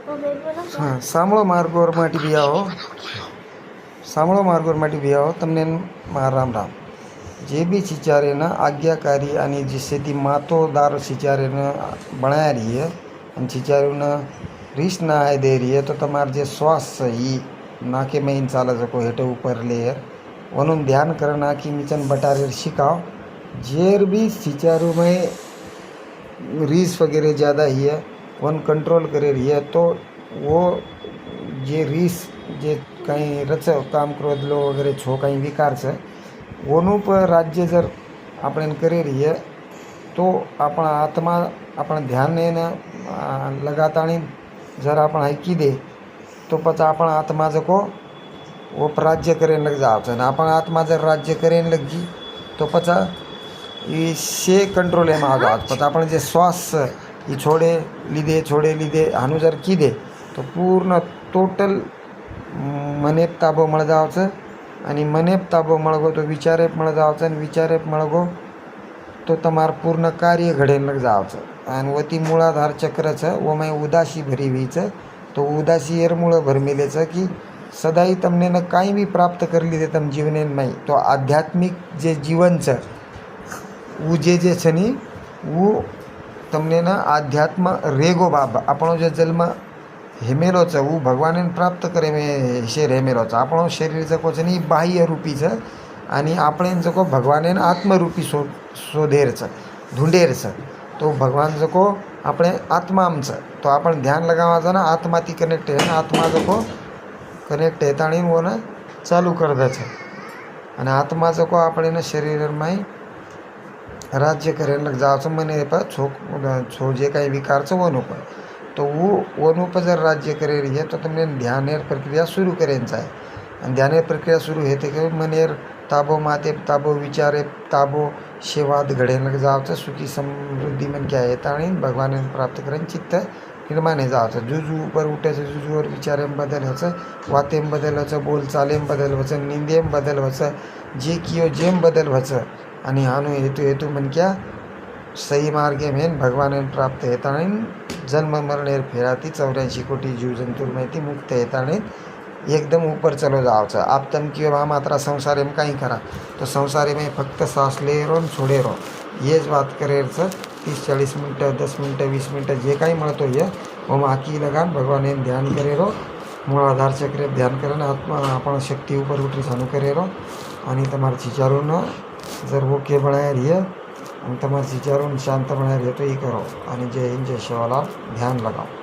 हाँ सामळो मार्गोर माटी भी आओ सामळो मार्गोर माटी भी आओ तमने मार राम राम जे भी सिचारे न आज्ञाकारी आणि जिससे ती मातोदार सिचारे न बनाया रही है અને सिचारे न રીસ ના આય દે રહી है तो તમારે જે શ્વાસ છે એ નાકે में ચાલે શકો हेटे ऊपर लेयर वनुन ध्यान करना कि मिचन बटारे शिकाओ जेर भी सिचारू में रीस वगैरह ज़्यादा ही है वन कंट्रोल करे रही है तो वो जे रीस जे कहीं रच काम क्रोध लो वगैरह छो कहीं विकार है वोनु पर राज्य जर આપણે કરી રહીએ તો આપણા આત્મા આપણા ધ્યાનને લગાતાણી જરા આપણે હાકી દે તો પછી આપણા આત્મા જકો वो राज्य करें लग जाओ ने अपन आत्मा जर राज्य करें लगी तो पचा से कंट्रोल में आ जाओ पचा अपन जे श्वास ये छोड़े लीधे हानु जर की दे तो पूर्ण टोटल मनेप ताबो मळ जाओ आणि मनेप ताबो मळगो तो विचारेप मळ जाओ विचारेप मळगो तो तमार पूर्ण कार्य घडे लग जाओ आणि वती मूलाधार चक्र छ वो मैं उदासी भरी हुई छ तो उदासी एर मूळ भर मिले छ कि सदाई तमने न काई भी प्राप्त कर लीधे तम जीवने में तो आध्यात्मिक जे जीवन छ वो जे छनी वो तमने न आध्यात्म रेगो बाब आपणो जे जन्म हेमेलो छ वो भगवाने प्राप्त करे में शेर हेमेलो छ आपणो शरीर जको छ नी बाह्य रूपी छ आणि આપણે जको भगवाने आत्मरूपी शोधेर छ ढूंढेर छ तो भगवान जको આપણે आत्माम छ तो आपण ध्यान लगावा छ ना आत्मा ती कनेक्ट है आत्मा जको कनेक्ट हेताणी वो ने चालू कर दे छे અને आत्मा जको આપણે शरीर में राज्य करे लग जाओ छे मने पर छो जे काई विकार छे वोनु पर तो वोनु पर जर राज्य करे रही है तो तुमने ध्यानेर प्रक्रिया शुरू करेन चाहे અને ध्यानेर प्रक्रिया शुरू हेते के मनेर ताबो माते ताबो विचारे ताबो सेवाद घडे लग जाओ छे सुखी समृद्धि मन क्या है ताणी भगवान प्राप्त करें चित्त निर्माण जाओ छे जुजू ऊपर उठे छे जुजू और विचारे में बदल है वाते में बदल है बोल चाले में बदल है निंदे में बदल है जे कियो जेम बदल है आणि हानु हेतु मन क्या सही मार्गे में भगवान प्राप्त हेताणी जन्म मरणेर फेराती 84 कोटी जीव जंतुर में मुक्त हेताणी एकदम ऊपर चलो जाओ छे आप तम कियो वहाँ मात्रा संसार में कहीं करा तो संसार में फक्त सांस ले रो छोड़े रो ये ज बात करे 30-40 मिनट 10 मिनट 20 मिनट जे कहीं मळतो है वो आकी लगान भगवान ध्यान करे रो मूलाधार चक्र ध्यान करे आत्मा आपण शक्ति ऊपर उठी सानू करे रो आणि तमार विचारों जर वो के बनाया रही है तमार विचारों शांत बनाया रही तो ये करो आणि जय हिंद जय शिवलाल ध्यान लगाओ।